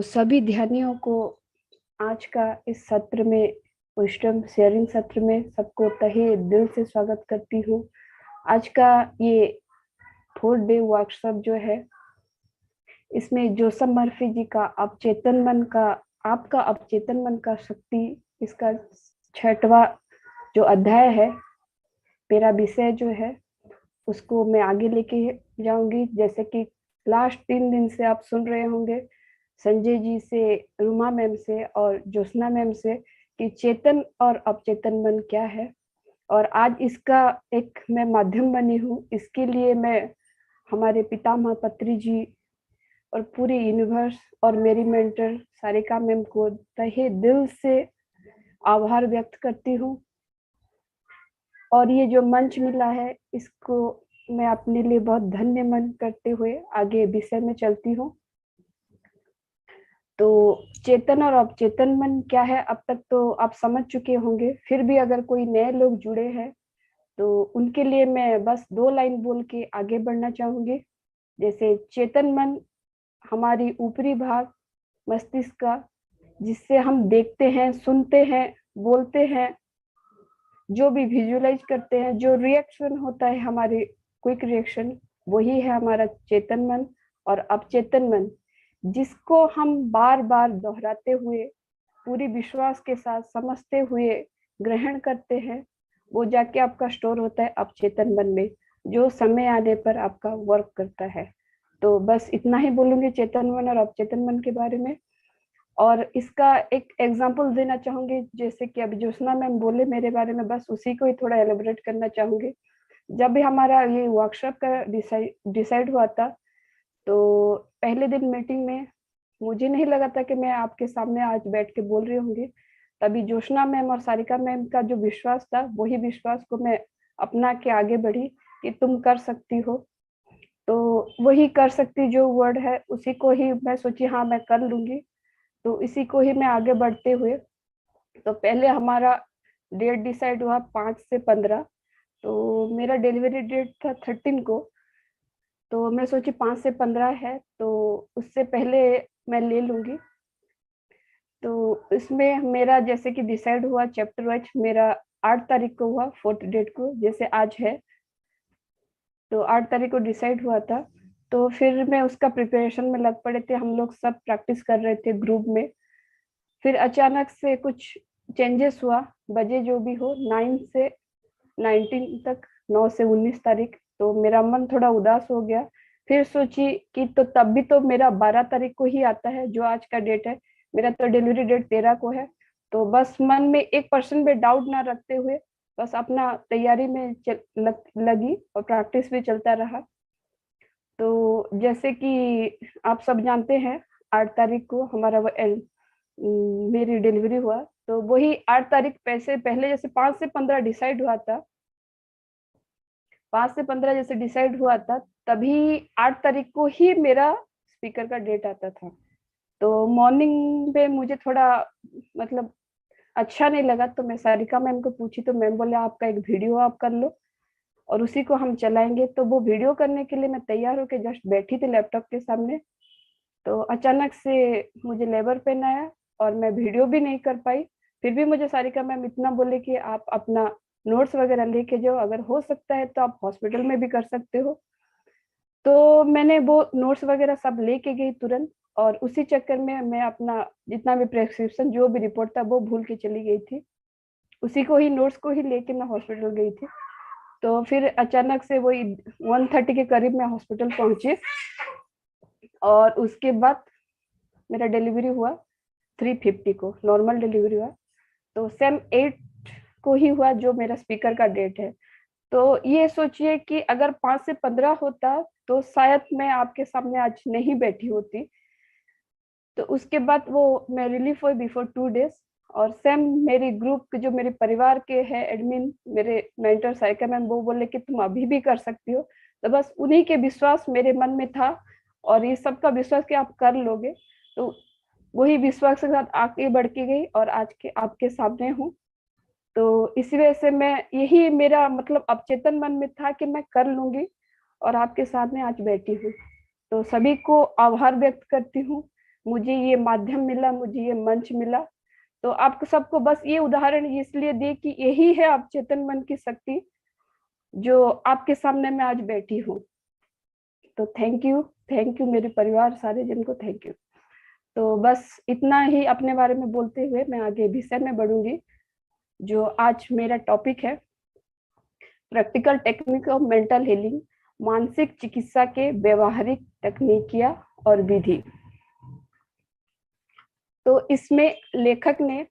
तो सभी ध्यानियों को आज का इस सत्र में, विजडम शेयरिंग सत्र में सबको तहे दिल से स्वागत करती हूँ। आज का ये 4 डे वर्कशॉप जो है, इसमें जोसफ मर्फी जी का अवचेतन मन का आपका अवचेतन मन का शक्ति, इसका 6वां जो अध्याय है, मेरा विषय जो है उसको मैं आगे लेके जाऊंगी। जैसे कि लास्ट 3 दिन से आप सुन रहे होंगे संजय जी से, रुमा मैम से और ज्योत्सना मैम से कि चेतन और अवचेतन मन क्या है। और आज इसका एक मैं माध्यम बनी हूँ। इसके लिए मैं हमारे पितामह पत्री जी और पूरी यूनिवर्स और मेरी मेंटर सारिका मैम को तहे दिल से आभार व्यक्त करती हूँ। और ये जो मंच मिला है, इसको मैं अपने लिए बहुत धन्य मन करते हुए आगे विषय में चलती हूँ। तो चेतन और अवचेतन मन क्या है, अब तक तो आप समझ चुके होंगे। फिर भी अगर कोई नए लोग जुड़े हैं तो उनके लिए मैं बस 2 लाइन बोल के आगे बढ़ना चाहूंगी। जैसे चेतन मन हमारी ऊपरी भाग मस्तिष्क का, जिससे हम देखते हैं, सुनते हैं, बोलते हैं, जो भी विजुअलाइज करते हैं, जो रिएक्शन होता है हमारे क्विक रिएक्शन, वही है हमारा चेतन मन। और अवचेतन मन जिसको हम बार बार दोहराते हुए, पूरी विश्वास के साथ समझते हुए ग्रहण करते हैं, वो जाके आपका स्टोर होता है अवचेतन मन में, जो समय आने पर आपका वर्क करता है। तो बस इतना ही बोलूंगी चेतन मन और अवचेतन मन के बारे में। और इसका एक एग्जांपल देना चाहूंगी। जैसे कि अभी ज्योत्सना मैम बोले मेरे बारे में, बस उसी को ही थोड़ा एलिब्रेट करना चाहूंगी। जब भी हमारा ये वर्कशॉप का डिसाइड हुआ था, तो पहले दिन मीटिंग में मुझे नहीं लगा था कि मैं आपके सामने आज बैठ के बोल रही होंगी। तभी ज्योत्सना मैम और सारिका मैम का जो विश्वास था, वही विश्वास को मैं अपना के आगे बढ़ी कि तुम कर सकती हो। तो वही कर सकती जो वर्ड है, उसी को ही मैं सोची हाँ मैं कर लूंगी। तो इसी को ही मैं आगे बढ़ते हुए, तो पहले हमारा डेट डिसाइड हुआ 5 से 15। तो मेरा डिलीवरी डेट था 13 को। तो मैं सोची 5 से 15 है तो उससे पहले मैं ले लूंगी। तो इसमें मेरा जैसे कि डिसाइड हुआ चैप्टर वाइज, मेरा 8 तारीख को हुआ, 4th डेट को, जैसे आज है। तो 8 तारीख को डिसाइड हुआ था। तो फिर मैं उसका प्रिपरेशन में लग पड़े थे, हम लोग सब प्रैक्टिस कर रहे थे ग्रुप में। फिर अचानक से कुछ चेंजेस हुआ, बजे जो भी हो, 9 से 19 तक, 9 से 19 तारीख। तो मेरा मन थोड़ा उदास हो गया। फिर सोची कि तो तब भी तो मेरा 12 तारीख को ही आता है, जो आज का डेट है। मेरा तो डिलीवरी डेट 13 को है। तो बस मन में 1% भी डाउट ना रखते हुए बस अपना तैयारी में लगी और प्रैक्टिस भी चलता रहा। तो जैसे कि आप सब जानते हैं, 8 तारीख को हमारा मेरी डिलीवरी हुआ। तो वही 8 तारीख पैसे पहले जैसे 5 से 15 डिसाइड हुआ था, 5 से 15 जैसे डिसाइड हुआ था, तभी 8 तारीख को ही मेरा स्पीकर का डेट आता था। तो मॉर्निंग में मुझे थोड़ा मतलब अच्छा नहीं लगा। तो मैं सारिका मैम को पूछी, तो मैम बोले आपका एक वीडियो आप कर लो और उसी को हम चलाएंगे। तो वो वीडियो करने के लिए मैं तैयार होकर जस्ट बैठी थी लैपटॉप के सामने। तो अचानक से मुझे लेबर पेन आया और मैं वीडियो भी नहीं कर पाई। फिर भी मुझे सारिका मैम इतना बोले कि आप अपना नोट्स वगैरह लेके जाओ, अगर हो सकता है तो आप हॉस्पिटल में भी कर सकते हो। तो मैंने वो नोट्स वगैरह सब लेके गई तुरंत। और उसी चक्कर में मैं अपना जितना भी प्रेस्क्रिप्शन, जो भी रिपोर्ट था, वो भूल के चली गई थी। उसी को ही, नोट्स को ही लेके मैं हॉस्पिटल गई थी। तो फिर अचानक से वही 1:30 के करीब मैं हॉस्पिटल पहुंची। और उसके बाद मेरा डिलीवरी हुआ 3:50 को, नॉर्मल डिलीवरी हुआ। तो सेम 8 को ही हुआ, जो मेरा स्पीकर का डेट है। तो ये सोचिए कि अगर 5 से 15 होता तो शायद मैं आपके सामने आज नहीं बैठी होती। तो उसके बाद वो मैं रिलीफ हुई बिफोर 2 डेज। और सेम मेरी ग्रुप के, जो मेरे परिवार के हैं एडमिन, मेरे मेंटर साइका मैम, वो बोले कि तुम अभी भी कर सकती हो। तो बस उन्हीं के विश्वास मेरे मन में था और ये सबका विश्वास कि आप कर लोगे। तो वही विश्वास के साथ आगे बढ़ के गई और आज के आपके सामने हूँ। तो इसी वजह से मैं, यही मेरा मतलब अवचेतन मन में था कि मैं कर लूंगी, और आपके सामने आज बैठी हूँ। तो सभी को आभार व्यक्त करती हूँ। मुझे ये माध्यम मिला, मुझे ये मंच मिला। तो आपको सबको बस ये उदाहरण इसलिए दे कि यही है अवचेतन मन की शक्ति जो आपके सामने मैं आज बैठी हूँ। तो थैंक यू मेरे परिवार सारे जन को थैंक यू। तो बस इतना ही अपने बारे में बोलते हुए मैं आगे विषय में बढ़ूंगी, जो आज मेरा टॉपिक है, practical technique of mental healing, मानसिक चिकित्सा के व्यवहारिक तकनीकियां और विधि। तो इसमें लेखक ने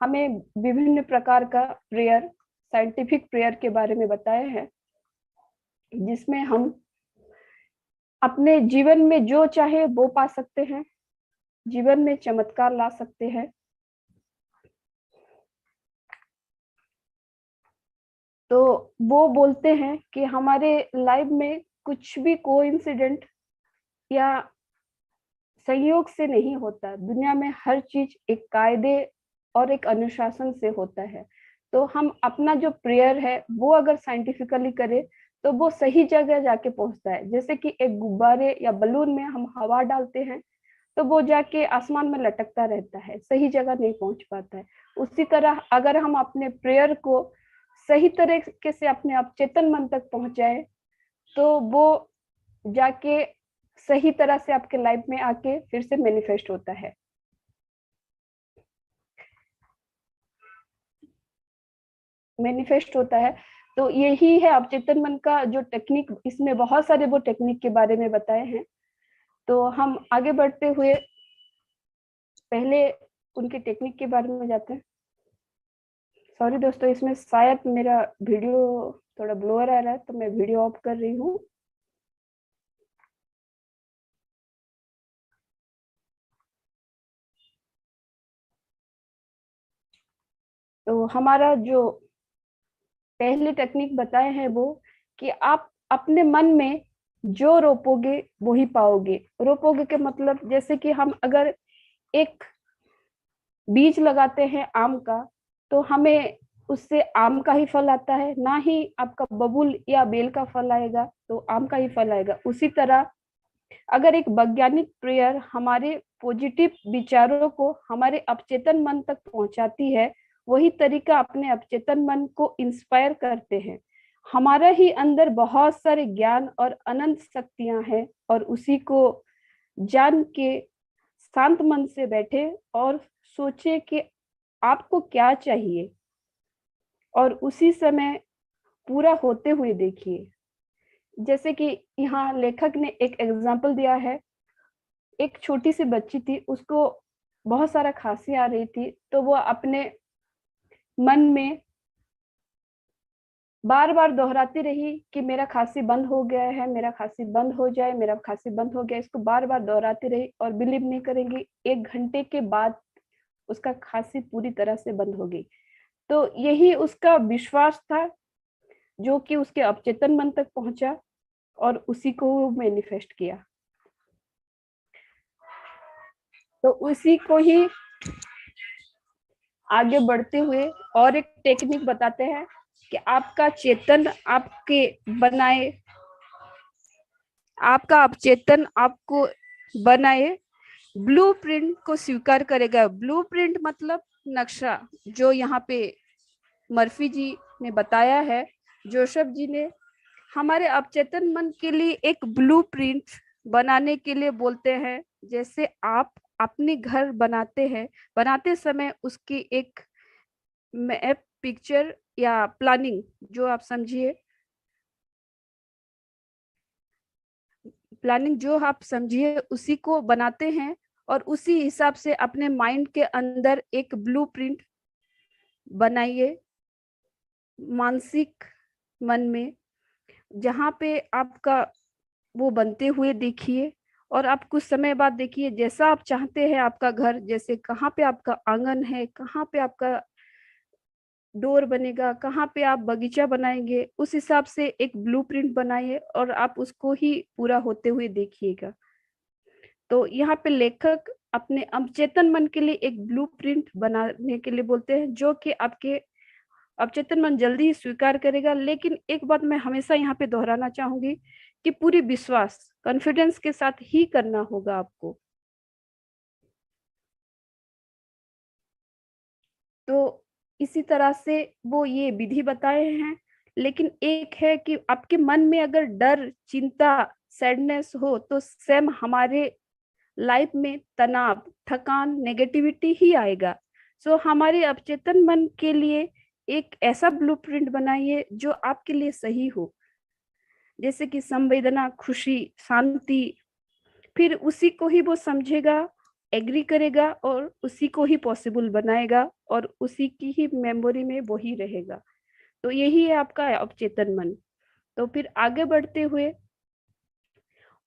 हमें विभिन्न प्रकार का प्रेयर, साइंटिफिक प्रेयर के बारे में बताया है, जिसमें हम अपने जीवन में जो चाहे वो पा सकते हैं, जीवन में चमत्कार ला सकते हैं। तो वो बोलते हैं कि हमारे लाइफ में कुछ भी कोइंसिडेंट या संयोग से नहीं होता, दुनिया में हर चीज एक कायदे और एक अनुशासन से होता है। तो हम अपना जो प्रेयर है वो अगर साइंटिफिकली करें तो वो सही जगह जाके पहुंचता है। जैसे कि एक गुब्बारे या बलून में हम हवा डालते हैं तो वो जाके आसमान में लटकता रहता है, सही जगह नहीं पहुंच पाता है। उसी तरह अगर हम अपने प्रेयर को सही तरीके से अपने अवचेतन मन तक पहुंचाए तो वो जाके सही तरह से आपके लाइफ में आके फिर से मैनिफेस्ट होता है। तो यही है अवचेतन मन का जो टेक्निक, इसमें बहुत सारे वो टेक्निक के बारे में बताए हैं। तो हम आगे बढ़ते हुए पहले उनके टेक्निक के बारे में जाते हैं। सॉरी दोस्तों, इसमें शायद मेरा वीडियो थोड़ा ब्लोअर आ रहा है, तो मैं वीडियो ऑफ कर रही हूँ। तो हमारा जो पहले टेक्निक बताए हैं वो कि आप अपने मन में जो रोपोगे वही पाओगे। रोपोगे के मतलब, जैसे कि हम अगर एक बीज लगाते हैं आम का, तो हमें उससे आम का ही फल आता है, ना ही आपका बबूल या बेल का फल आएगा, तो आम का ही फल आएगा। उसी तरह अगर एक वैज्ञानिक प्रेयर हमारे पॉजिटिव विचारों को हमारे अवचेतन मन तक पहुंचाती है, वही तरीका अपने अवचेतन मन को इंस्पायर करते हैं। हमारा ही अंदर बहुत सारे ज्ञान और अनंत शक्तियां हैं, और उसी को जान के शांत मन से बैठे और सोचे कि आपको क्या चाहिए, और उसी समय पूरा होते हुए देखिए। जैसे कि यहाँ लेखक ने एक एग्जाम्पल दिया है, एक छोटी सी बच्ची थी, उसको बहुत सारा खांसी आ रही थी, तो वो अपने मन में बार बार दोहराती रही कि मेरा खांसी बंद हो गया है, मेरा खांसी बंद हो जाए, मेरा खांसी बंद हो गया। इसको बार बार दोहराती रही, और बिलीव नहीं करेंगी, 1 घंटे के बाद उसका खांसी पूरी तरह से बंद हो गई। तो यही उसका विश्वास था जो कि उसके अवचेतन मन तक पहुंचा, और उसी को वो मैनिफेस्ट किया। तो उसी को ही आगे बढ़ते हुए और एक टेक्निक बताते हैं कि आपका चेतन आपके बनाए, आपका अवचेतन आपको बनाए ब्लूप्रिंट को स्वीकार करेगा। ब्लूप्रिंट मतलब नक्शा, जो यहाँ पे मर्फी जी ने बताया है, जोसेफ जी ने हमारे अवचेतन मन के लिए एक ब्लूप्रिंट बनाने के लिए बोलते हैं। जैसे आप अपने घर बनाते हैं, बनाते समय उसकी एक मैप, पिक्चर या प्लानिंग, जो आप समझिए, प्लानिंग जो आप समझिए उसी को बनाते हैं, और उसी हिसाब से अपने माइंड के अंदर एक ब्लूप्रिंट बनाइए मानसिक मन में, जहाँ पे आपका वो बनते हुए देखिए। और आप कुछ समय बाद देखिए, जैसा आप चाहते हैं आपका घर, जैसे कहाँ पे आपका आंगन है, कहाँ पे आपका डोर बनेगा, कहाँ पे आप बगीचा बनाएंगे, उस हिसाब से एक ब्लूप्रिंट बनाइए और आप उसको ही पूरा होते हुए देखिएगा। तो यहाँ पे लेखक अपने अवचेतन मन के लिए एक ब्लूप्रिंट बनाने के लिए बोलते हैं, जो कि आपके अवचेतन मन जल्दी ही स्वीकार करेगा। लेकिन एक बात मैं हमेशा यहाँ पे दोहराना चाहूंगी कि पूरी विश्वास, कॉन्फिडेंस के साथ ही करना होगा आपको। तो इसी तरह से वो ये विधि बताए हैं। लेकिन एक है कि आपके मन में अगर डर, चिंता, सैडनेस हो तो सेम हमारे लाइफ में तनाव, थकान, नेगेटिविटी ही आएगा। सो हमारे अवचेतन मन के लिए एक ऐसा ब्लूप्रिंट बनाइए जो आपके लिए सही हो, जैसे कि संवेदना, खुशी, शांति। फिर उसी को ही वो समझेगा, एग्री करेगा और उसी को ही पॉसिबल बनाएगा और उसी की ही मेमोरी में वो ही रहेगा। तो यही है आपका अवचेतन मन। तो फिर आगे बढ़ते हुए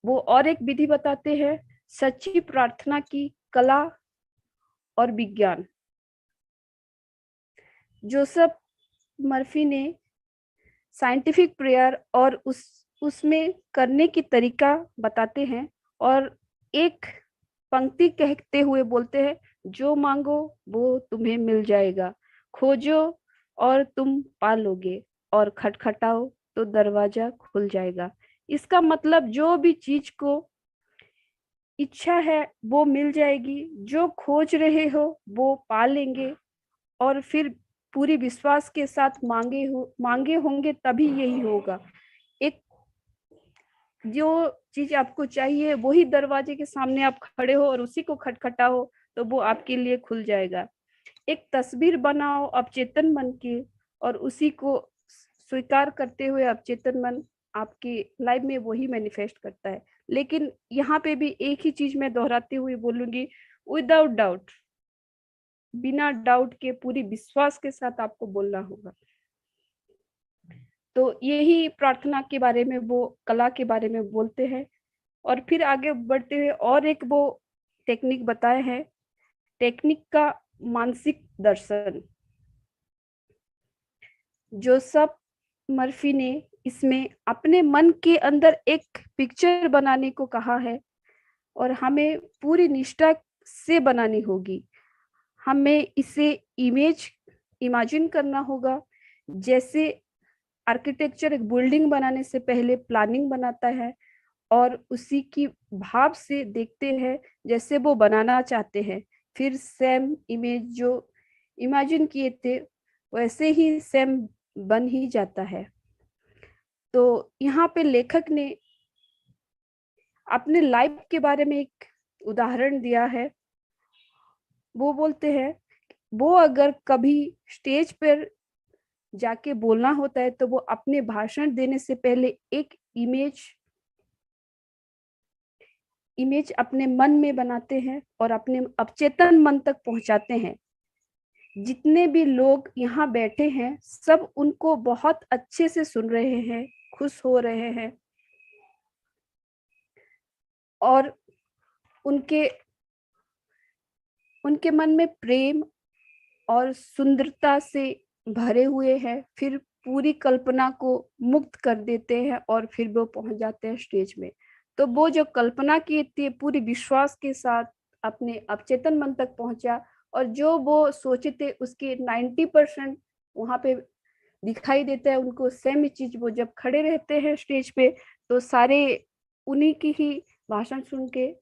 वो और एक विधि बताते हैं, सच्ची प्रार्थना की कला और विज्ञान। जोसेफ मर्फी ने साइंटिफिक प्रेयर और उसमें करने की तरीका बताते हैं और एक पंक्ति कहते हुए बोलते हैं, जो मांगो वो तुम्हें मिल जाएगा, खोजो और तुम पालोगे, और खटखटाओ तो दरवाजा खुल जाएगा। इसका मतलब जो भी चीज को इच्छा है वो मिल जाएगी, जो खोज रहे हो वो पा लेंगे, और फिर पूरी विश्वास के साथ मांगे होंगे तभी यही होगा। एक जो चीज आपको चाहिए वही दरवाजे के सामने आप खड़े हो और उसी को खटखटाओ तो वो आपके लिए खुल जाएगा। एक तस्वीर बनाओ अवचेतन मन की और उसी को स्वीकार करते हुए अवचेतन मन आपकी लाइफ में वही मैनिफेस्ट करता है। लेकिन यहाँ पे भी एक ही चीज मैं दोहराते हुए बोलूंगी, विदाउट डाउट, बिना डाउट के पूरी विश्वास के साथ आपको बोलना होगा। तो यही प्रार्थना के बारे में, वो कला के बारे में बोलते हैं। और फिर आगे बढ़ते हुए और एक वो टेक्निक बताए हैं, टेक्निक का मानसिक दर्शन। जोसेफ मर्फी ने इसमें अपने मन के अंदर एक पिक्चर बनाने को कहा है और हमें पूरी निष्ठा से बनानी होगी। हमें इसे इमेजिन करना होगा, जैसे आर्किटेक्चर एक बिल्डिंग बनाने से पहले प्लानिंग बनाता है और उसी की भाव से देखते हैं जैसे वो बनाना चाहते हैं, फिर सेम इमेज जो इमेजिन किए थे वैसे ही सेम बन ही जाता है। तो यहाँ पे लेखक ने अपने लाइफ के बारे में एक उदाहरण दिया है। वो बोलते हैं, वो अगर कभी स्टेज पर जाके बोलना होता है तो वो अपने भाषण देने से पहले एक इमेज अपने मन में बनाते हैं और अपने अवचेतन मन तक पहुंचाते हैं। जितने भी लोग यहाँ बैठे हैं सब उनको बहुत अच्छे से सुन रहे हैं, खुश हो रहे हैं और उनके उनके मन में प्रेम और सुंदरता से भरे हुए हैं। फिर पूरी कल्पना को मुक्त कर देते हैं और फिर वो पहुंच जाते हैं स्टेज में। तो वो जो कल्पना की थी पूरी विश्वास के साथ अपने अवचेतन मन तक पहुंचा और जो वो सोचे थे उसके 90% वहां पे दिखाई देता है उनको। सेम चीज वो जब खड़े रहते हैं स्टेज पे तो सारे उन्हीं की ही भाषण सुन के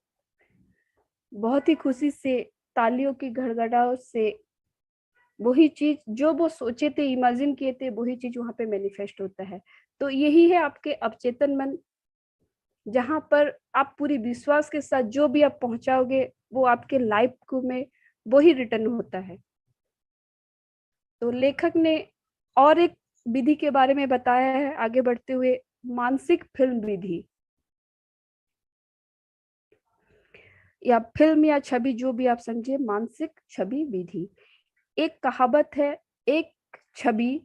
बहुत ही खुशी से तालियों की गड़गड़ाहट से वही चीज जो वो सोचे थे, इमेजिन किए थे, वही चीज वहां पे मैनिफेस्ट होता है। तो यही है आपके अवचेतन मन, जहां पर आप पूरी विश्वास के साथ जो भी आप पहुंचाओगे वो आपके लाइफ को में वही रिटर्न होता है। तो लेखक ने और एक विधि के बारे में बताया है आगे बढ़ते हुए, मानसिक फिल्म विधि या फिल्म या छवि जो भी आप समझे, मानसिक छवि विधि। एक कहावत है, एक छवि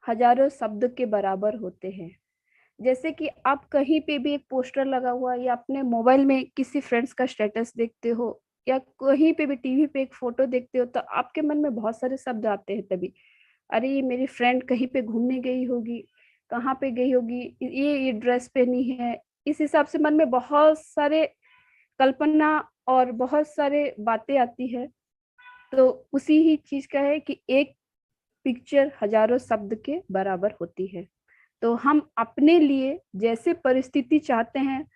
हजारों शब्द के बराबर होते हैं। जैसे कि आप कहीं पे भी एक पोस्टर लगा हुआ या अपने मोबाइल में किसी फ्रेंड्स का स्टेटस देखते हो या कहीं पे भी टीवी पे एक फोटो देखते हो तो आपके मन में बहुत सारे शब्द आते हैं तभी, अरे ये मेरी फ्रेंड कहीं पे घूमने गई होगी, कहाँ पे गई होगी, ये ड्रेस पहनी है। इस हिसाब से मन में बहुत सारे कल्पना और बहुत सारे बातें आती है। तो उसी ही चीज का है कि एक पिक्चर हजारों शब्द के बराबर होती है। तो हम अपने लिए जैसे परिस्थिति चाहते हैं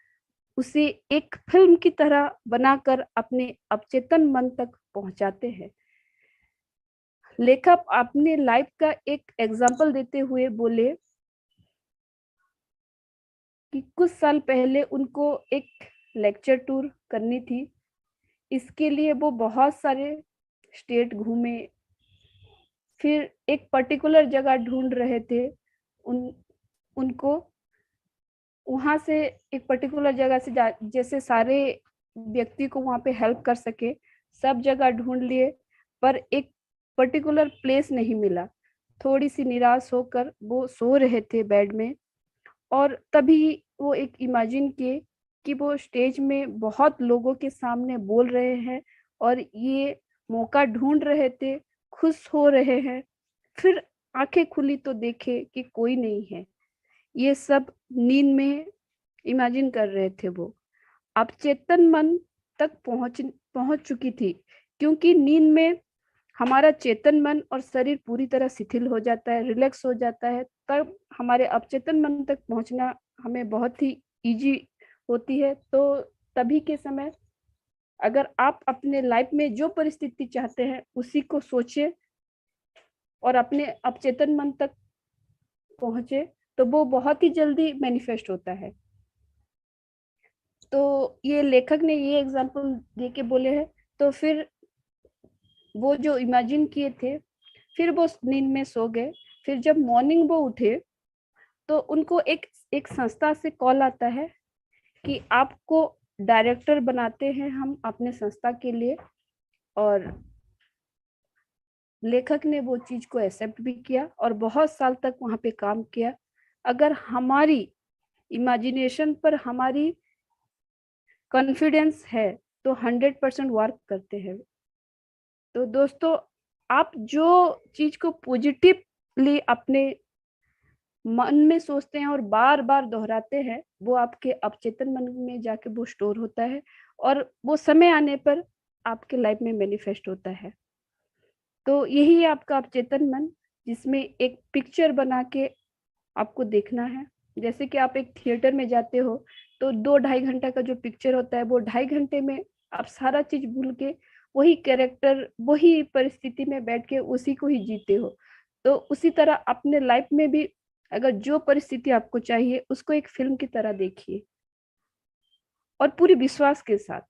उसे एक फिल्म की तरह बनाकर अपने अवचेतन मन तक पहुंचाते हैं। लेखक अपने लाइफ का एक एग्जाम्पल देते हुए बोले कि कुछ साल पहले उनको एक लेक्चर टूर करनी थी। इसके लिए वो बहुत सारे स्टेट घूमे, फिर एक पर्टिकुलर जगह ढूंढ रहे थे उन उनको वहां से एक पर्टिकुलर जगह से जैसे सारे व्यक्ति को वहां पे हेल्प कर सके, सब जगह ढूंढ लिए पर एक पर्टिकुलर प्लेस नहीं मिला। थोड़ी सी निराश होकर वो सो रहे थे बेड में, और तभी वो एक इमेजिन किए कि वो स्टेज में बहुत लोगों के सामने बोल रहे हैं और ये मौका ढूंढ रहे थे, खुश हो रहे हैं। फिर आंखें खुली तो देखे कि कोई नहीं है। ये सब नींद में इमेजिन कर रहे थे वो। अब चेतन मन तक पहुंच पहुंच चुकी थी, क्योंकि नींद में हमारा चेतन मन और शरीर पूरी तरह शिथिल हो जाता है, रिलैक्स हो जाता है। तब हमारे अवचेतन मन तक पहुंचना हमें बहुत ही इजी होती है। तो तभी के समय अगर आप अपने लाइफ में जो परिस्थिति चाहते हैं उसी को सोचे और अपने अवचेतन मन तक पहुंचे, तो वो बहुत ही जल्दी मैनिफेस्ट होता है। तो ये लेखक ने ये एग्जाम्पल दे के बोले हैं। तो फिर वो जो इमेजिन किए थे, फिर वो नींद में सो गए। फिर जब मॉर्निंग वो उठे तो उनको एक एक संस्था से कॉल आता है कि आपको डायरेक्टर बनाते हैं हम अपने संस्था के लिए। और लेखक ने वो चीज को एक्सेप्ट भी किया और बहुत साल तक वहां पे काम किया। अगर हमारी इमेजिनेशन पर हमारी कॉन्फिडेंस है तो 100% वर्क करते हैं। तो दोस्तों, आप जो चीज को पॉजिटिवली अपने मन में सोचते हैं और बार बार दोहराते हैं, वो आपके अवचेतन मन में जाके वो स्टोर होता है और वो समय आने पर आपके लाइफ में मैनिफेस्ट होता है। तो यही है आपका अवचेतन मन, जिसमें एक पिक्चर बना के आपको देखना है। जैसे कि आप एक थिएटर में जाते हो तो 2-2.5 घंटा का जो पिक्चर होता है वो 2.5 घंटे में आप सारा चीज भूल के वही कैरेक्टर वही परिस्थिति में बैठ के उसी को ही जीते हो। तो उसी तरह अपने लाइफ में भी अगर जो परिस्थिति आपको चाहिए उसको एक फिल्म की तरह देखिए और पूरी विश्वास के साथ,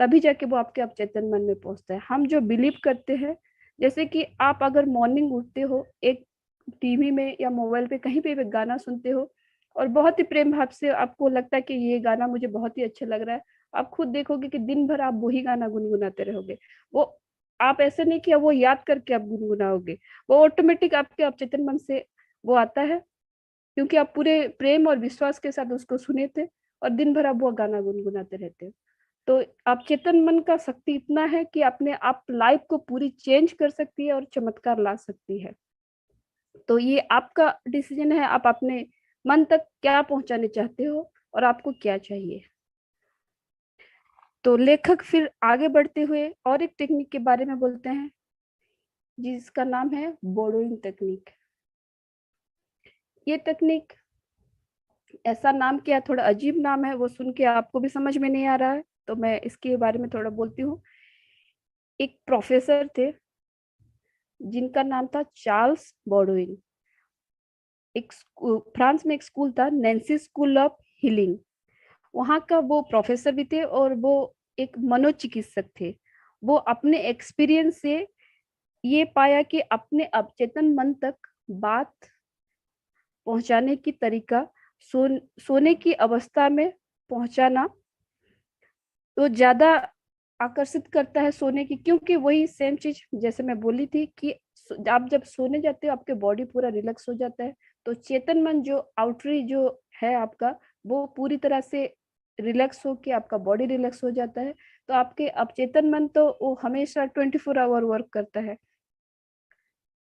तभी जाके वो आपके अवचेतन मन में पहुंचता है। हम जो बिलीव करते हैं, जैसे कि आप अगर मॉर्निंग उठते हो, एक टीवी में या मोबाइल पे कहीं पे भी गाना सुनते हो और बहुत ही प्रेम भाव से आपको लगता है कि ये गाना मुझे बहुत ही अच्छा लग रहा है, आप खुद देखोगे कि दिन भर आप वही गाना गुनगुनाते रहोगे। वो आप ऐसे नहीं कि वो याद करके आप गुनगुनाओगे, वो ऑटोमेटिक आपके अवचेतन मन से वो आता है, क्योंकि आप पूरे प्रेम और विश्वास के साथ उसको सुने थे और दिन भर आप वो गाना गुनगुनाते रहते हो। तो आप चेतन मन का शक्ति इतना है कि अपने आप लाइफ को पूरी चेंज कर सकती है और चमत्कार ला सकती है। तो ये आपका डिसीजन है, आप अपने मन तक क्या पहुंचाने चाहते हो और आपको क्या चाहिए। तो लेखक फिर आगे बढ़ते हुए और एक टेक्निक के बारे में बोलते हैं, जिसका नाम है बोरोइंग टेक्निक। ये टेक्निक, ऐसा नाम क्या, थोड़ा अजीब नाम है, वो सुन के आपको भी समझ में नहीं आ रहा है, तो मैं इसके बारे में थोड़ा बोलती हूँ। एक प्रोफेसर थे जिनका नाम था चार्ल्स बॉडविन। एक फ्रांस में एक स्कूल था, नैन्सी स्कूल ऑफ हीलिंग। वहाँ का वो प्रोफेसर भी थे और वो एक मनोचिकित्सक थे। वो अपने एक्सपीरियंस से ये पाया कि अपने अवचेतन मन तक बात पहुंचाने की तरीका, सोने की अवस्था में पहुंचाना तो ज्यादा आकर्षित करता है सोने की, क्योंकि वही सेम चीज जैसे मैं बोली थी कि आप जब सोने जाते हो आपके बॉडी पूरा रिलैक्स हो जाता है। तो चेतन मन जो आउटरी जो है आपका, वो पूरी तरह से रिलैक्स हो के आपका बॉडी रिलैक्स हो जाता है। तो आपके अवचेतन मन तो वो हमेशा 24 आवर वर्क करता है।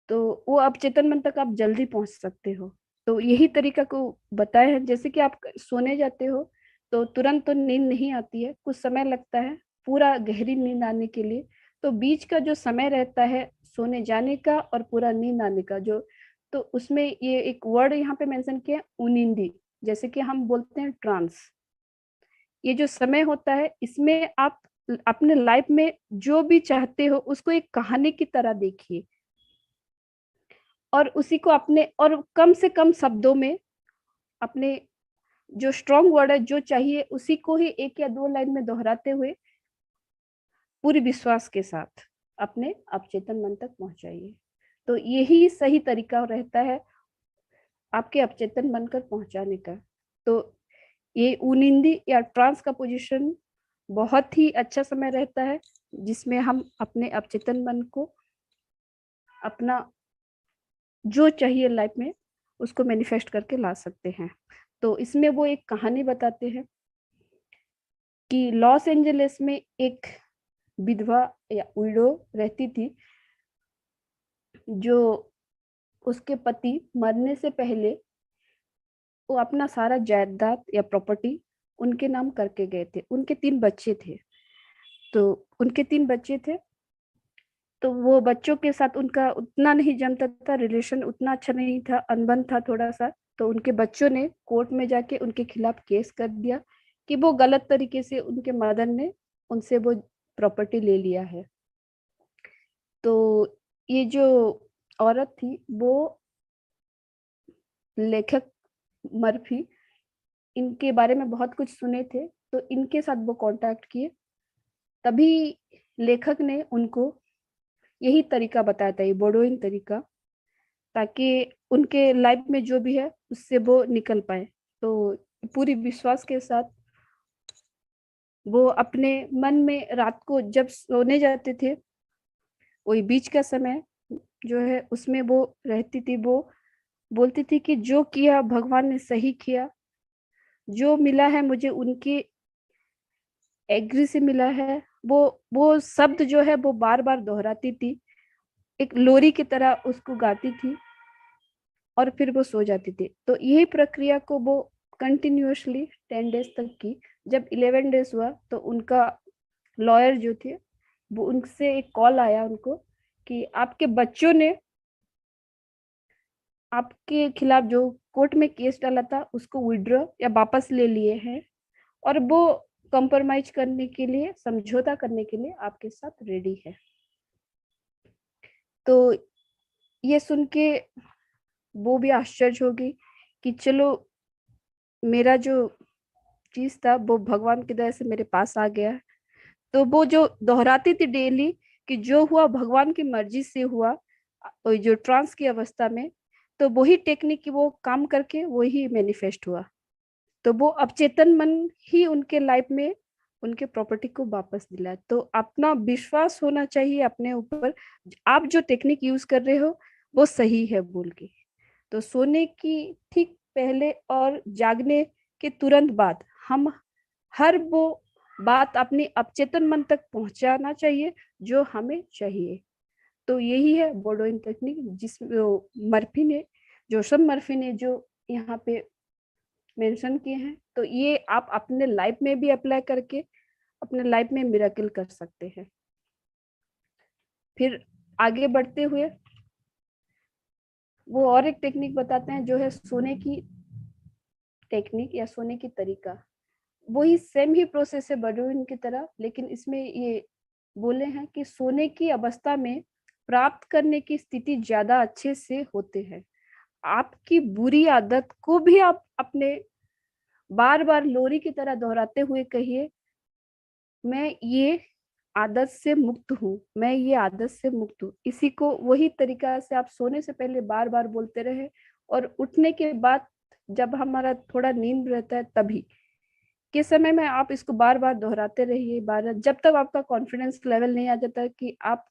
तो वो अवचेतन मन तक आप जल्दी पहुंच सकते हो। तो यही तरीका को बताया है। जैसे कि आप सोने जाते हो तो तुरंत तो नींद नहीं आती है, कुछ समय लगता है पूरा गहरी नींद आने के लिए। तो बीच का जो समय रहता है सोने जाने का और पूरा नींद आने का, जो तो उसमें ये एक वर्ड यहाँ पे मेंशन किया है, उनिंदी, जैसे कि हम बोलते हैं ट्रांस। ये जो समय होता है इसमें आप अपने लाइफ में जो भी चाहते हो उसको एक कहानी की तरह देखिए। और उसी को अपने और कम से कम शब्दों में अपने जो स्ट्रॉन्ग वर्ड है जो चाहिए उसी को ही 1 या 2 लाइन में दोहराते हुए पूरी विश्वास के साथ अपने अवचेतन मन तक पहुंचाइए। तो यही सही तरीका रहता है आपके अवचेतन मन तक पहुंचाने का। तो ये उनिंदी या ट्रांस का पोजीशन बहुत ही अच्छा समय रहता है जिसमें हम अपने अवचेतन मन को अपना जो चाहिए लाइफ में उसको मैनिफेस्ट करके ला सकते हैं। तो इसमें वो एक कहानी बताते हैं कि लॉस एंजलिस में एक विधवा या विडो रहती थी जो उसके पति मरने से पहले वो अपना सारा जायदाद या प्रॉपर्टी उनके नाम करके गए थे। उनके 3 बच्चे थे। तो उनके 3 बच्चे थे तो वो बच्चों के साथ उनका उतना नहीं जमता था, रिलेशन उतना अच्छा नहीं था, अनबन था थोड़ा सा। तो उनके बच्चों ने कोर्ट में जाके उनके खिलाफ केस कर दिया कि वो गलत तरीके से उनके मदर ने उनसे वो प्रॉपर्टी ले लिया है। तो ये जो औरत थी वो लेखक मर्फी इनके बारे में बहुत कुछ सुने थे तो इनके साथ वो कांटेक्ट किए। तभी लेखक ने उनको यही तरीका बताया था, ये बोडोइन तरीका, ताकि उनके लाइफ में जो भी है उससे वो निकल पाए। तो पूरी विश्वास के साथ वो अपने मन में रात को जब सोने जाते थे वही बीच का समय जो है उसमें वो रहती थी। वो बोलती थी कि जो किया भगवान ने सही किया, जो मिला है मुझे उनके एग्री से मिला है। वो शब्द जो है वो बार बार दोहराती थी, एक लोरी की तरह उसको गाती थी और फिर वो सो जाती थी। तो यही प्रक्रिया को वो कंटिन्यूअसली 10 डेज तक की। जब 11 डेज हुआ तो उनका लॉयर जो थे वो उनसे एक कॉल आया उनको कि आपके बच्चों ने आपके खिलाफ जो कोर्ट में केस डाला था उसको विड्रॉ या वापस ले लिए हैं और वो कॉम्प्रोमाइज करने के लिए, समझौता करने के लिए आपके साथ रेडी है। तो ये सुन के वो भी आश्चर्य होगी कि चलो मेरा जो चीज था वो भगवान की दया से मेरे पास आ गया। तो वो जो दोहराती थी डेली कि जो हुआ भगवान की मर्जी से हुआ, जो ट्रांस की अवस्था में, तो वही टेक्निक वो काम करके वही मैनिफेस्ट हुआ। तो वो अवचेतन मन ही उनके लाइफ में उनके प्रॉपर्टी को वापस दिलाए। तो अपना विश्वास होना चाहिए अपने ऊपर, आप जो टेक्निक यूज कर रहे हो वो सही है बोल के। तो सोने की ठीक पहले और जागने के तुरंत बाद हम हर वो बात अपने अवचेतन मन तक पहुंचाना चाहिए जो हमें चाहिए। तो यही है बोडोइन टेक्निक जिसमें मर्फी ने, जोसेफ मर्फी ने जो यहाँ पे मेंशन किए हैं। तो ये आप अपने लाइफ में भी अप्लाई करके अपने लाइफ में मिरेकल कर सकते हैं। फिर आगे बढ़ते हुए वो और एक टेक्निक बताते हैं जो है सोने की टेक्निक या सोने की तरीका। वही सेम ही प्रोसेस है बडूइन की तरह, लेकिन इसमें ये बोले हैं कि सोने की अवस्था में प्राप्त करने की स्थिति ज्यादा अच्छे से होते हैं। आपकी बुरी आदत को भी आप अपने बार बार लोरी की तरह दोहराते हुए कहिए, मैं ये आदत से मुक्त हूँ, मैं ये आदत से मुक्त हूँ। इसी को वही तरीका से आप सोने से पहले बार बार बोलते रहे और उठने के बाद जब हमारा थोड़ा नींद रहता है तभी के समय में आप इसको बार बार दोहराते रहिए, बार जब तक आपका कॉन्फिडेंस लेवल नहीं आ जाता कि आप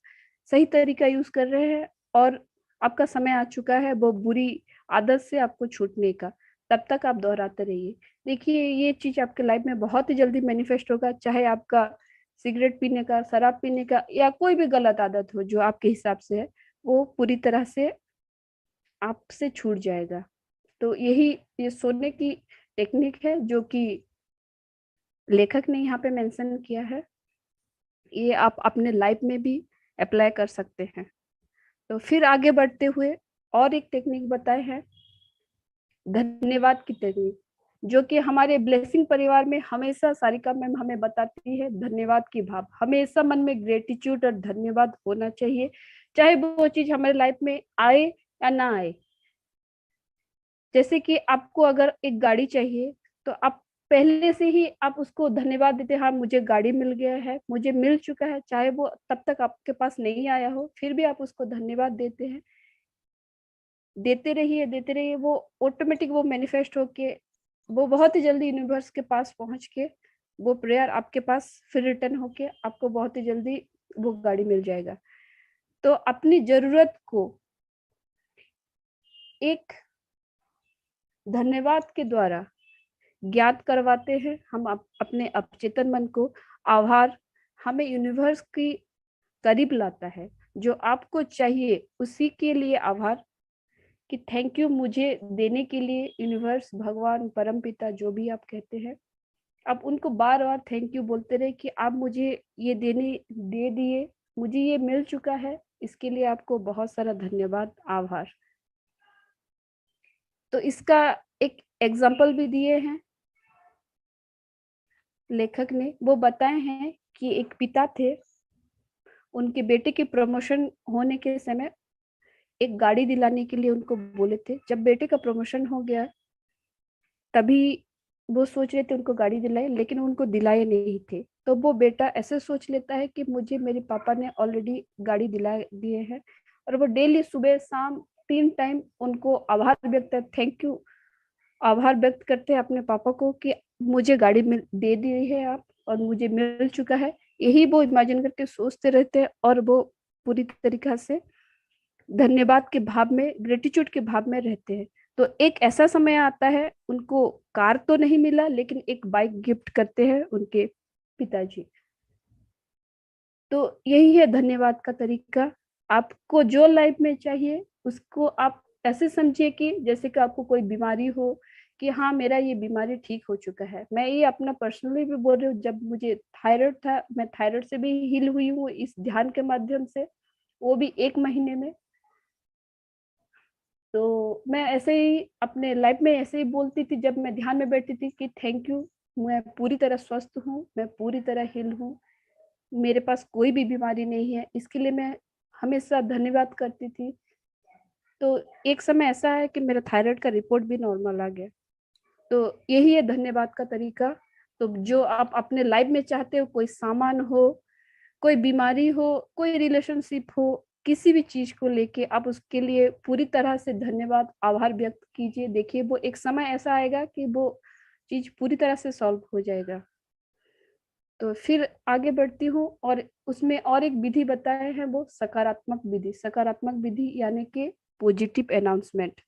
सही तरीका यूज कर रहे हैं और आपका समय आ चुका है वो बुरी आदत से आपको छूटने का, तब तक आप दोहराते रहिए। देखिए ये चीज आपके लाइफ में बहुत ही जल्दी मैनिफेस्ट होगा, चाहे आपका सिगरेट पीने का, शराब पीने का या कोई भी गलत आदत हो जो आपके हिसाब से है, वो पूरी तरह से आपसे छूट जाएगा। तो यही ये सोने की टेक्निक है जो कि लेखक ने यहाँ पे मेंशन किया है। ये आप अपने लाइफ में भी अप्लाई कर सकते हैं। तो फिर आगे बढ़ते हुए और एक टेक्निक बताए हैं, धन्यवाद की टेक्निक, जो कि हमारे ब्लेसिंग परिवार में हमेशा सारिका मैम हमें बताती है। धन्यवाद की भाव हमेशा मन में ग्रेटिट्यूड और धन्यवाद होना चाहिए, चाहे वो चीज हमारे लाइफ में आए या ना आए। जैसे कि आपको अगर एक गाड़ी चाहिए तो आप पहले से ही आप उसको धन्यवाद देते हैं, हाँ मुझे गाड़ी मिल गया है, मुझे मिल चुका है, चाहे वो तब तक आपके पास नहीं आया हो, फिर भी आप उसको धन्यवाद देते हैं। देते रहिए, वो ऑटोमेटिक वो मैनिफेस्ट होके वो बहुत ही जल्दी यूनिवर्स के पास पहुंच के वो प्रेयर आपके पास फिर रिटर्न होके आपको बहुत ही जल्दी वो गाड़ी मिल जाएगा। तो अपनी जरूरत को एक धन्यवाद के द्वारा ज्ञात करवाते हैं हम अपने अवचेतन मन को। आभार हमें यूनिवर्स की करीब लाता है। जो आपको चाहिए उसी के लिए आभार, कि थैंक यू मुझे देने के लिए यूनिवर्स, भगवान, परम पिता, जो भी आप कहते हैं। आप उनको बार बार थैंक यू बोलते रहे कि आप मुझे ये दे दिए, मुझे ये मिल चुका है, इसके लिए आपको बहुत सारा धन्यवाद, आभार। तो इसका एक एग्जाम्पल भी दिए हैं लेखक ने। वो बताए हैं कि एक पिता थे, उनके बेटे के प्रमोशन होने के समय एक गाड़ी दिलाने के लिए उनको बोले थे। जब बेटे का प्रमोशन हो गया तभी वो सोच रहे थे उनको गाड़ी दिलाए, लेकिन उनको दिलाए नहीं थे। तो वो बेटा ऐसे सोच लेता है कि मुझे मेरे पापा ने ऑलरेडी गाड़ी दिला दिए हैं, और वो डेली सुबह शाम 3 टाइम उनको आभार व्यक्त, थैंक यू, आभार व्यक्त करते हैं अपने पापा को कि मुझे गाड़ी दे दी है आप, और मुझे मिल चुका है। यही वो इमेजिन करके सोचते रहते हैं, और वो पूरी तरीका से धन्यवाद के भाव में, ग्रेटिट्यूड के भाव में रहते हैं। तो एक ऐसा समय आता है, उनको कार तो नहीं मिला लेकिन एक बाइक गिफ्ट करते हैं उनके पिताजी। तो यही है धन्यवाद का तरीका। आपको जो लाइफ में चाहिए उसको आप ऐसे समझिए कि जैसे कि आपको कोई बीमारी हो, कि हाँ मेरा ये बीमारी ठीक हो चुका है। मैं ये अपना पर्सनली भी बोल रही हूँ, जब मुझे थायराइड था, मैं थायराइड से भी हील हुई हूँ इस ध्यान के माध्यम से, वो भी 1 महीने में। तो मैं ऐसे ही अपने लाइफ में ऐसे ही बोलती थी जब मैं ध्यान में बैठती थी कि थैंक यू, मैं पूरी तरह स्वस्थ हूँ, मैं पूरी तरह हील हूँ, मेरे पास कोई भी बीमारी नहीं है। इसके लिए मैं हमेशा धन्यवाद करती थी। तो एक समय ऐसा है कि मेरा थायराइड का रिपोर्ट भी नॉर्मल आ गया। तो यही है धन्यवाद का तरीका। तो जो आप अपने लाइफ में चाहते हो, कोई सामान हो, कोई बीमारी हो, कोई रिलेशनशिप हो, किसी भी चीज को लेके आप उसके लिए पूरी तरह से धन्यवाद, आभार व्यक्त कीजिए। देखिए वो एक समय ऐसा आएगा कि वो चीज पूरी तरह से सॉल्व हो जाएगा। तो फिर आगे बढ़ती हूँ, और उसमें और एक विधि बताए हैं, वो सकारात्मक विधि। सकारात्मक विधि यानी कि पॉजिटिव अनाउंसमेंट।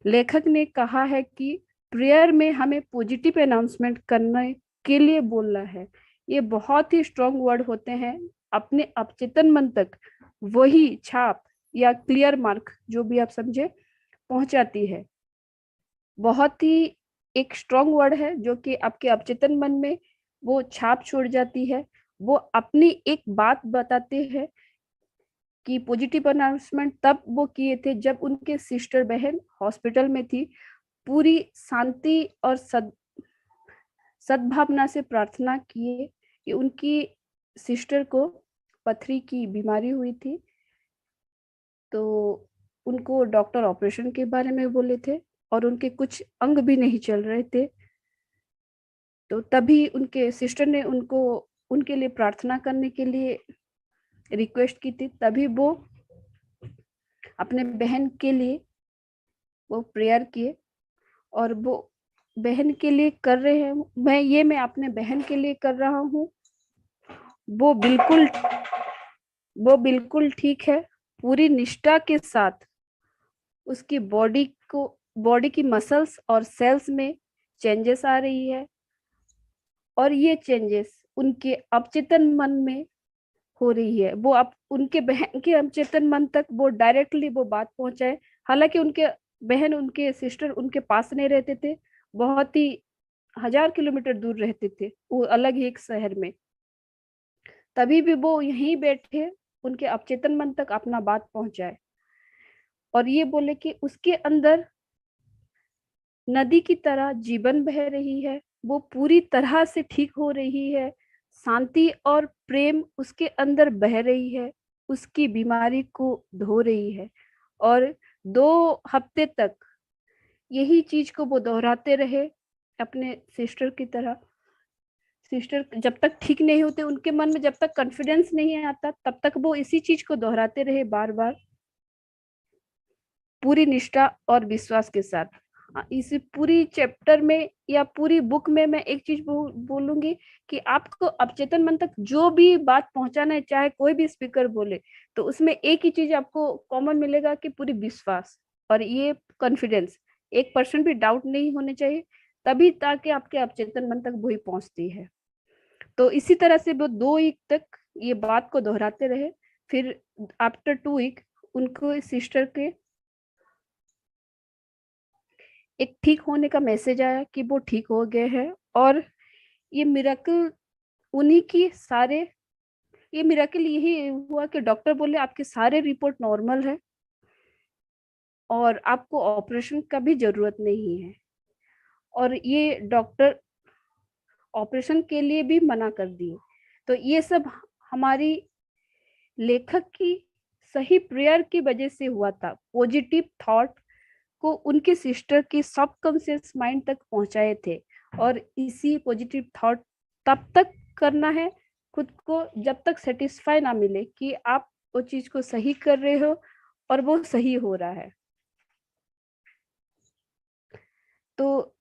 लेखक ने कहा है कि प्रेयर में हमें पॉजिटिव अनाउंसमेंट करने के लिए बोलना है। ये बहुत ही स्ट्रॉन्ग वर्ड होते हैं, अपने अवचेतन मन तक वही छाप या क्लियर मार्क, जो भी आप समझे, पहुंचाती है। बहुत ही एक स्ट्रॉन्ग वर्ड है जो कि आपके अवचेतन मन में वो छाप छोड़ जाती है। वो अपनी एक बात बताते हैं कि पॉजिटिव अनाउंसमेंट तब वो किए थे जब उनके सिस्टर बहन हॉस्पिटल में थी। पूरी शांति और सद्भावना से प्रार्थना किए कि उनकी सिस्टर को पथरी की बीमारी हुई थी। तो उनको डॉक्टर ऑपरेशन के बारे में बोले थे, और उनके कुछ अंग भी नहीं चल रहे थे। तो तभी उनके सिस्टर ने उनको उनके लिए प्रार्थना करने के लिए रिक्वेस्ट की थी। तभी वो अपने बहन के लिए वो प्रेयर किए, और वो बहन के लिए कर रहे हैं। मैं अपने बहन के लिए कर रहा हूँ। वो बिल्कुल वो बिल्कुल ठीक है। पूरी निष्ठा के साथ उसकी बॉडी की मसल्स और सेल्स में चेंजेस आ रही है, और ये चेंजेस उनके अवचेतन मन में हो रही है। वो अब उनके बहन के अवचेतन मन तक वो डायरेक्टली वो बात पहुंचाए। हालांकि उनके बहन, उनके सिस्टर उनके पास नहीं रहते थे, बहुत ही 1000 किलोमीटर दूर रहते थे, वो अलग ही एक शहर में। तभी भी वो यहीं बैठे उनके अवचेतन मन तक अपना बात पहुंचाए, और ये बोले कि उसके अंदर नदी की तरह जीवन बह रही है, वो पूरी तरह से ठीक हो रही है, शांति और प्रेम उसके अंदर बह रही है, उसकी बीमारी को धो रही है। और 2 हफ्ते तक यही चीज को वो दोहराते रहे अपने सिस्टर की तरह। सिस्टर जब तक ठीक नहीं होते, उनके मन में जब तक कॉन्फिडेंस नहीं आता, तब तक वो इसी चीज को दोहराते रहे बार बार, पूरी निष्ठा और विश्वास के साथ। इस पूरी चैप्टर में या पूरी बुक में मैं एक चीज बोलूंगी कि आपको अवचेतन मन तक जो भी बात पहुंचाना है, चाहे कोई भी स्पीकर बोले, तो उसमें एक ही चीज आपको कॉमन मिलेगा कि पूरी विश्वास और ये कॉन्फिडेंस, 1% भी डाउट नहीं होने चाहिए, तभी ताकि आपके अवचेतन मन तक वही पहुंचती है। तो इसी तरह से वो 2 वीक तक ये बात को दोहराते रहे। फिर आफ्टर 2 वीक उनको सिस्टर के एक ठीक होने का मैसेज आया कि वो ठीक हो गए हैं। और ये मिरेकल उन्हीं की सारे ये मिरेकल यही हुआ कि डॉक्टर बोले आपके सारे रिपोर्ट नॉर्मल है और आपको ऑपरेशन का भी जरूरत नहीं है। और ये डॉक्टर ऑपरेशन के लिए भी मना कर दिए। तो ये सब हमारी लेखक की सही प्रेयर की वजह से हुआ था। पॉजिटिव थॉट को उनके सिस्टर की सबकॉन्शियस माइंड तक पहुंचाए थे। और इसी पॉजिटिव थॉट तब तक करना है खुद को जब तक सेटिस्फाई ना मिले कि आप वो चीज को सही कर रहे हो और वो सही हो रहा है। तो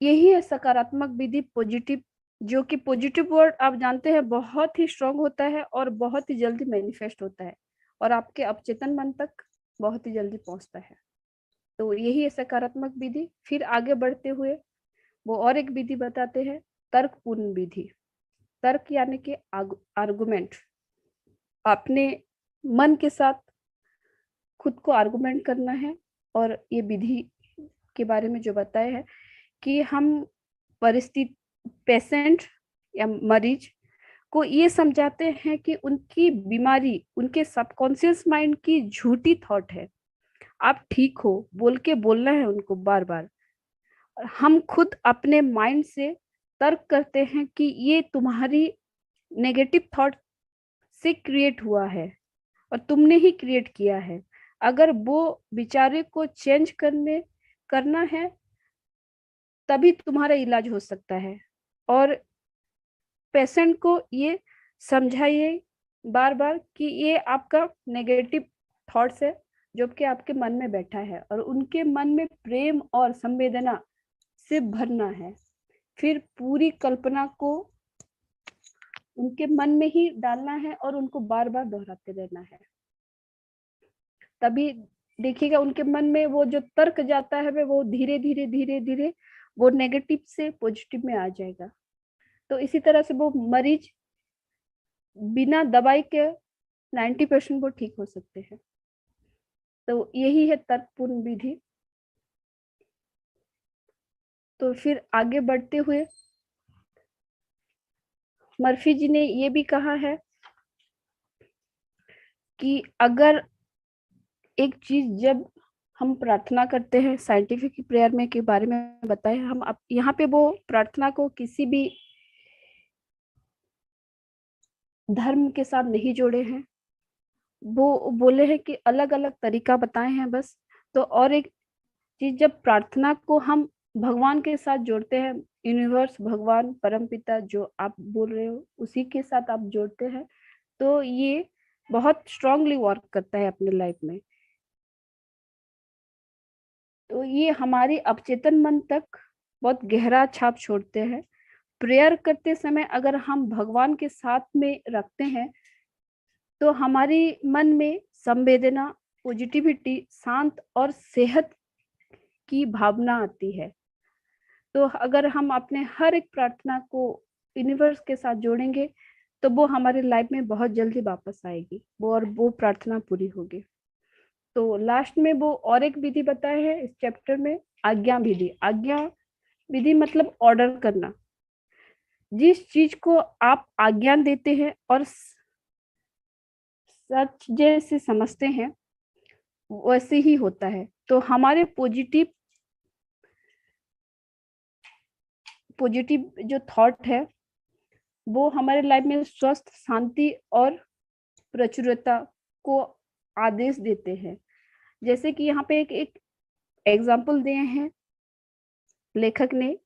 यही है सकारात्मक विधि, पॉजिटिव, जो कि पॉजिटिव वर्ड आप जानते हैं बहुत ही स्ट्रांग होता है और बहुत ही जल्दी मैनिफेस्ट होता है और आपके अवचेतन मन तक बहुत ही जल्दी पहुंचता है। तो यही है सकारात्मक विधि। फिर आगे बढ़ते हुए वो और एक विधि बताते हैं, तर्कपूर्ण विधि। तर्क यानी कि आर्गुमेंट, अपने मन के साथ खुद को आर्गुमेंट करना है। और ये विधि के बारे में जो बताया है कि हम परिस्थिति, पेशेंट या मरीज को ये समझाते हैं कि उनकी बीमारी उनके सबकॉन्शियस माइंड की झूठी थॉट है, आप ठीक हो बोल के बोलना है उनको बार बार। हम खुद अपने माइंड से तर्क करते हैं कि ये तुम्हारी नेगेटिव थॉट से क्रिएट हुआ है और तुमने ही क्रिएट किया है। अगर वो विचारे को चेंज करना है तभी तुम्हारा इलाज हो सकता है। और पेशेंट को ये समझाइए बार बार कि ये आपका नेगेटिव थॉट्स है जो कि आपके मन में बैठा है और उनके मन में प्रेम और संवेदना से भरना है। फिर पूरी कल्पना को उनके मन में ही डालना है और उनको बार बार दोहराते रहना है। तभी देखिएगा उनके मन में वो जो तर्क जाता है वो धीरे धीरे धीरे धीरे वो नेगेटिव से पॉजिटिव में आ जाएगा। तो इसी तरह से वो मरीज बिना दवाई के 90% वो ठीक हो सकते हैं। तो यही है तर्कपूर्ण विधि। तो फिर आगे बढ़ते हुए मर्फी जी ने ये भी कहा है कि अगर एक चीज जब हम प्रार्थना करते हैं, साइंटिफिक प्रेयर में के बारे में बताए हम यहाँ पे वो प्रार्थना को किसी भी धर्म के साथ नहीं जोड़े हैं, वो बोले हैं कि अलग अलग तरीका बताए हैं बस। तो और एक चीज, जब प्रार्थना को हम भगवान के साथ जोड़ते हैं, यूनिवर्स, भगवान, परमपिता जो आप बोल रहे हो उसी के साथ आप जोड़ते हैं, तो ये बहुत स्ट्रांगली वर्क करता है अपने लाइफ में। तो ये हमारी अवचेतन मन तक बहुत गहरा छाप छोड़ते हैं। प्रेयर करते समय अगर हम भगवान के साथ में रखते हैं तो हमारी मन में संवेदना, पॉजिटिविटी, शांत और सेहत की भावना आती है। तो अगर हम अपने हर एक प्रार्थना को यूनिवर्स के साथ जोड़ेंगे तो वो हमारे लाइफ में बहुत जल्दी वापस आएगी वो प्रार्थना पूरी होगी। तो लास्ट में वो और एक विधि बताए है इस चैप्टर में, आज्ञा विधि। आज्ञा विधि मतलब ऑर्डर करना। जिस चीज को आप आज्ञा देते हैं और सच जैसे समझते हैं वैसे ही होता है। तो हमारे पॉजिटिव जो थॉट है वो हमारे लाइफ में स्वस्थ, शांति और प्रचुरता को आदेश देते हैं। जैसे कि यहाँ पे एक एग्जाम्पल दिए हैं लेखक ने,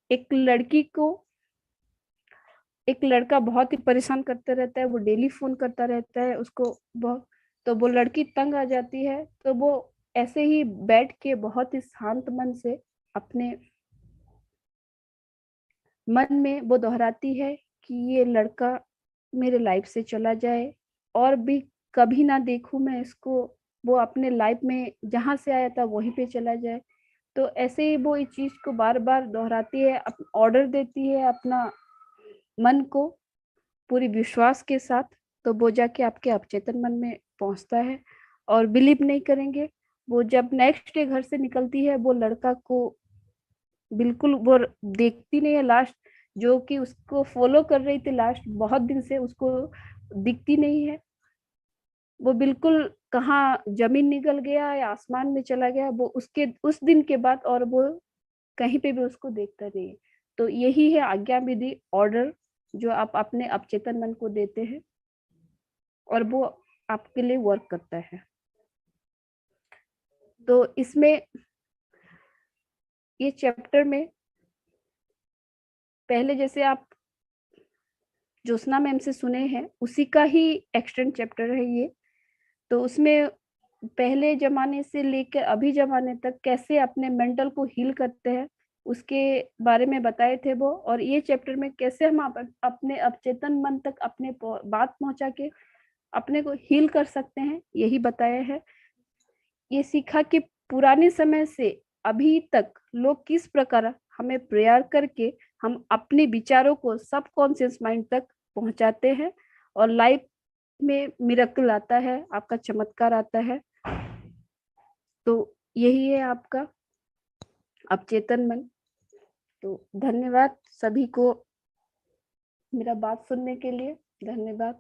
एक लड़का बहुत ही परेशान करता रहता है, वो डेली फोन करता रहता है उसको बहुत, तो वो लड़की तंग आ जाती है, तो वो ऐसे ही बैठ के बहुत ही शांत मन से अपने मन में वो दोहराती है कि ये लड़का मेरे लाइफ से चला जाए और भी कभी ना देखूं मैं इसको, वो अपने लाइफ में जहां से आया था वहीं पे चला जाए। तो ऐसे ही वो इस चीज को बार बार दोहराती है, ऑर्डर देती है अपना मन को पूरी विश्वास के साथ। तो वो जाके आपके अवचेतन मन में पहुंचता है, और बिलीव नहीं करेंगे, वो जब नेक्स्ट डे घर से निकलती है वो लड़का को बिल्कुल वो देखती नहीं है। लास्ट जो कि उसको फॉलो कर रही थी लास्ट बहुत दिन से, उसको दिखती नहीं है। वो बिल्कुल कहाँ जमीन निकल गया या आसमान में चला गया, वो उसके उस दिन के बाद और वो कहीं पे भी उसको देखता नहीं है। तो यही है आज्ञा विधि, ऑर्डर, जो आप अपने अवचेतन मन को देते हैं और वो आपके लिए वर्क करता है। तो इसमें ये चैप्टर में पहले जैसे आप ज्योत्सना मैम से सुने हैं उसी का ही एक्सटेंड चैप्टर है ये। तो उसमें पहले जमाने से लेकर अभी जमाने तक कैसे अपने मेंटल को हील करते हैं उसके बारे में बताए थे वो, और ये चैप्टर में कैसे हम अपने अवचेतन मन तक अपने बात पहुंचा के अपने को हील कर सकते हैं, यही बताया है। ये सीखा कि पुराने समय से अभी तक लोग किस प्रकार हमें प्रेयर करके हम अपने विचारों को सब कॉन्शियस माइंड तक पहुंचाते हैं, और लाइफ में मिरेकल आता है, आपका चमत्कार आता है। तो यही है आपका अवचेतन मन। तो धन्यवाद सभी को मेरा बात सुनने के लिए, धन्यवाद।